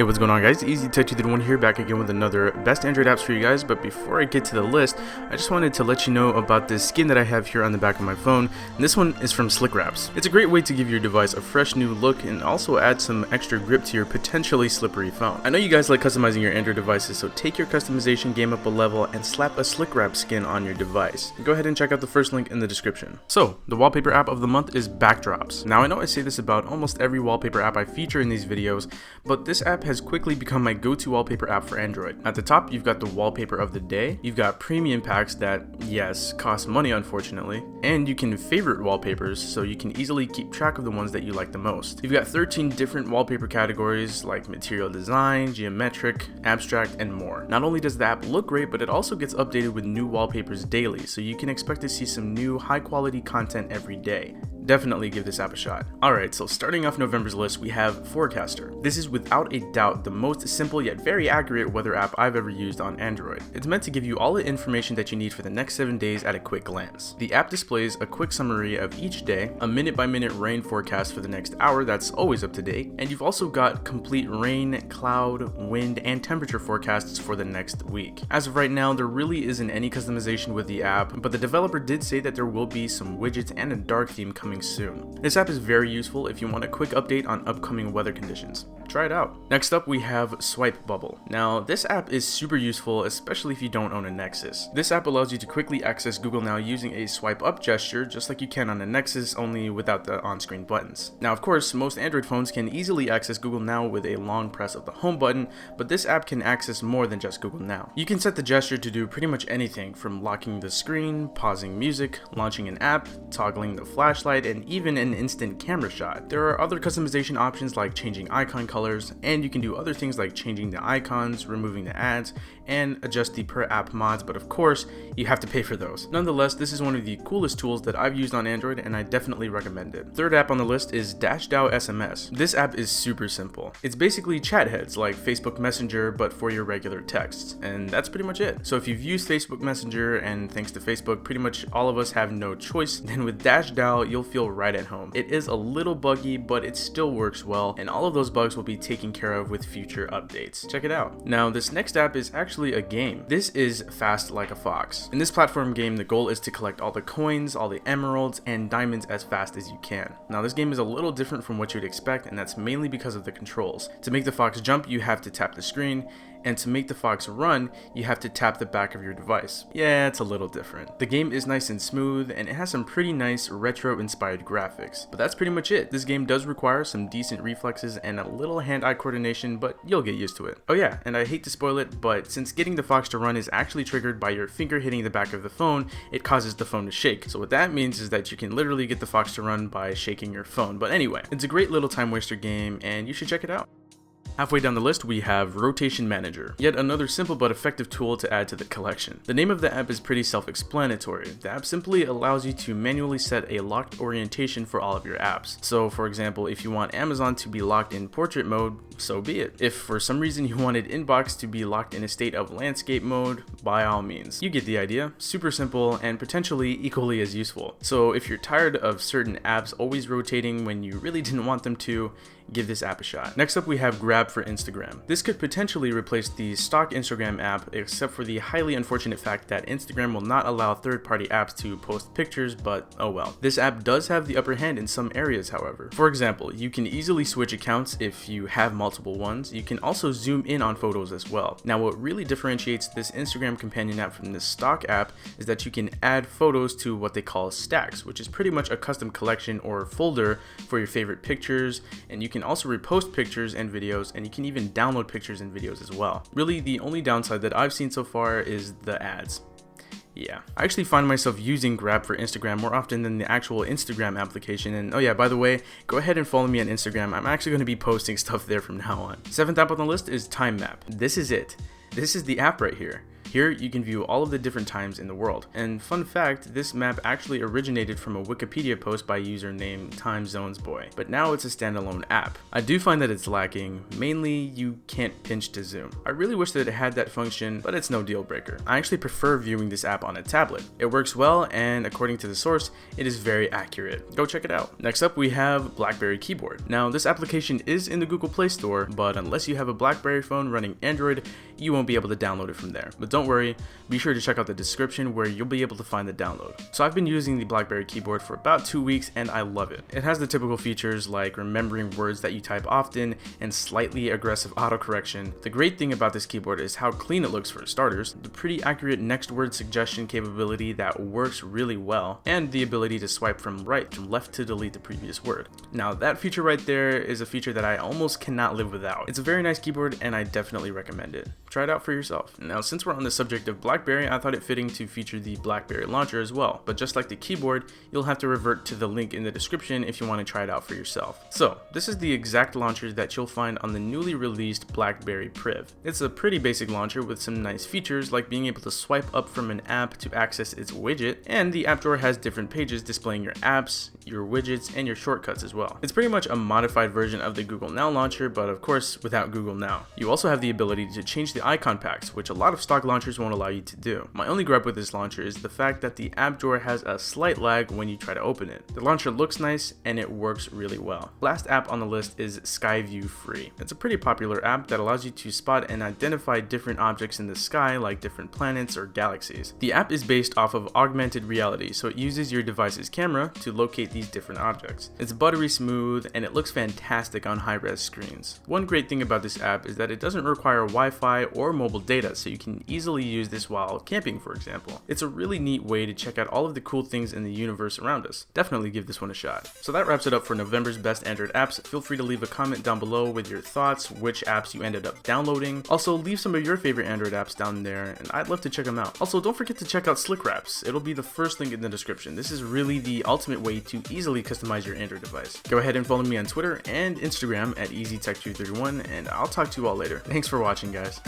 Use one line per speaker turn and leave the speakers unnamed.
What's going on, guys? DeeTunez here, back again with another best Android apps for you guys. But before I get to the list, I just wanted to let you know about this skin that I have here on the back of my phone. And this one is from Slick Wraps. It's a great way to give your device a fresh new look and also add some extra grip to your potentially slippery phone. I know you guys like customizing your Android devices, so take your customization game up a level and slap a Slick Wrap skin on your device. Go ahead and check out the first link in the description. So, the wallpaper app of the month is Backdrops. Now, I know I say this about almost every wallpaper app I feature in these videos, but this app has quickly become my go-to wallpaper app for Android. At the top, you've got the wallpaper of the day, you've got premium packs that, yes, cost money unfortunately, and you can favorite wallpapers so you can easily keep track of the ones that you like the most. You've got 13 different wallpaper categories like material design, geometric, abstract, and more. Not only does the app look great, but it also gets updated with new wallpapers daily, so you can expect to see some new high-quality content every day. Definitely give this app a shot. Alright, so starting off November's list, we have Forecaster. This is without a doubt the most simple yet very accurate weather app I've ever used on Android. It's meant to give you all the information that you need for the next 7 days at a quick glance. The app displays a quick summary of each day, a minute-by-minute rain forecast for the next hour that's always up to date, and you've also got complete rain, cloud, wind, and temperature forecasts for the next week. As of right now, there really isn't any customization with the app, but the developer did say that there will be some widgets and a dark theme coming soon. This app is very useful if you want a quick update on upcoming weather conditions. Try it out. Next up, we have Swipe Bubble. Now, this app is super useful, especially if you don't own a Nexus. This app allows you to quickly access Google Now using a swipe up gesture, just like you can on a Nexus, only without the on-screen buttons. Now, of course, most Android phones can easily access Google Now with a long press of the home button, but this app can access more than just Google Now. You can set the gesture to do pretty much anything, from locking the screen, pausing music, launching an app, toggling the flashlight, and even an instant camera shot. There are other customization options like changing icon colors, and you can do other things like changing the icons, removing the ads, and adjust the per app mods, but of course, you have to pay for those. Nonetheless, this is one of the coolest tools that I've used on Android, and I definitely recommend it. Third app on the list is DashDAO SMS. This app is super simple. It's basically chat heads like Facebook Messenger, but for your regular texts, and that's pretty much it. So if you've used Facebook Messenger, and thanks to Facebook, pretty much all of us have no choice, then with DashDAO, you'll feel right at home. It is a little buggy, but it still works well, and all of those bugs will be taken care of with future updates. Check it out. Now, this next app is actually a game. This is Fast Like a Fox. In this platform game, the goal is to collect all the coins, all the emeralds, and diamonds as fast as you can. Now, this game is a little different from what you'd expect, and that's mainly because of the controls. To make the fox jump, you have to tap the screen, and to make the fox run, you have to tap the back of your device. Yeah, it's a little different. The game is nice and smooth, and it has some pretty nice retro-inspired graphics. But that's pretty much it. This game does require some decent reflexes and a little hand-eye coordination, but you'll get used to it. Oh yeah, and I hate to spoil it, but since getting the fox to run is actually triggered by your finger hitting the back of the phone, it causes the phone to shake. So what that means is that you can literally get the fox to run by shaking your phone. But anyway, it's a great little time waster game, and you should check it out. Halfway down the list, we have Rotation Manager, yet another simple but effective tool to add to the collection. The name of the app is pretty self-explanatory. The app simply allows you to manually set a locked orientation for all of your apps. So for example, if you want Amazon to be locked in portrait mode, so be it. If for some reason you wanted Inbox to be locked in a state of landscape mode, by all means. You get the idea. Super simple and potentially equally as useful. So if you're tired of certain apps always rotating when you really didn't want them to, give this app a shot. Next up, we have Grab for Instagram. This could potentially replace the stock Instagram app, except for the highly unfortunate fact that Instagram will not allow third-party apps to post pictures, but oh well. This app does have the upper hand in some areas, however. For example, you can easily switch accounts if you have multiple ones. You can also zoom in on photos as well. Now, what really differentiates this Instagram companion app from this stock app is that you can add photos to what they call stacks, which is pretty much a custom collection or folder for your favorite pictures, and you can also repost pictures and videos, and you can even download pictures and videos as well. Really, the only downside that I've seen so far is the ads. Yeah, I actually find myself using Grab for Instagram more often than the actual Instagram application, and oh yeah, by the way, go ahead and follow me on Instagram. I'm actually going to be posting stuff there from now on. Seventh app on the list is Time Map. This is it. This is the app right here. Here you can view all of the different times in the world. And fun fact, this map actually originated from a Wikipedia post by a user named TimeZonesBoy, but now it's a standalone app. I do find that it's lacking, mainly you can't pinch to zoom. I really wish that it had that function, but it's no deal breaker. I actually prefer viewing this app on a tablet. It works well, and according to the source, it is very accurate. Go check it out. Next up, we have BlackBerry Keyboard. Now, this application is in the Google Play Store, but unless you have a BlackBerry phone running Android, you won't be able to download it from there. But don't worry, be sure to check out the description where you'll be able to find the download. So I've been using the BlackBerry Keyboard for about 2 weeks, and I love it. It has the typical features like remembering words that you type often and slightly aggressive autocorrection. The great thing about this keyboard is how clean it looks for starters, the pretty accurate next word suggestion capability that works really well, and the ability to swipe from left to delete the previous word. Now that feature right there is a feature that I almost cannot live without. It's a very nice keyboard and I definitely recommend it. Try it out for yourself. Now since we're on the subject of BlackBerry, I thought it fitting to feature the BlackBerry launcher as well, but just like the keyboard, you'll have to revert to the link in the description if you want to try it out for yourself. So this is the exact launcher that you'll find on the newly released BlackBerry Priv. It's a pretty basic launcher with some nice features like being able to swipe up from an app to access its widget, and the app drawer has different pages displaying your apps, your widgets, and your shortcuts as well. It's pretty much a modified version of the Google Now launcher, but of course without Google Now. You also have the ability to change the icon packs, which a lot of stock launchers won't allow you to do. My only gripe with this launcher is the fact that the app drawer has a slight lag when you try to open it. The launcher looks nice and it works really well. Last app on the list is Skyview Free. It's a pretty popular app that allows you to spot and identify different objects in the sky like different planets or galaxies. The app is based off of augmented reality, so it uses your device's camera to locate these different objects. It's buttery smooth and it looks fantastic on high-res screens. One great thing about this app is that it doesn't require Wi-Fi or mobile data, so you can easily use this while camping, for example. It's a really neat way to check out all of the cool things in the universe around us. Definitely give this one a shot. So that wraps it up for November's best Android apps. Feel free to leave a comment down below with your thoughts, which apps you ended up downloading. Also, leave some of your favorite Android apps down there, and I'd love to check them out. Also, don't forget to check out Slickwraps. It'll be the first link in the description. This is really the ultimate way to easily customize your Android device. Go ahead and follow me on Twitter and Instagram at EasyTech231, and I'll talk to you all later. Thanks for watching, guys.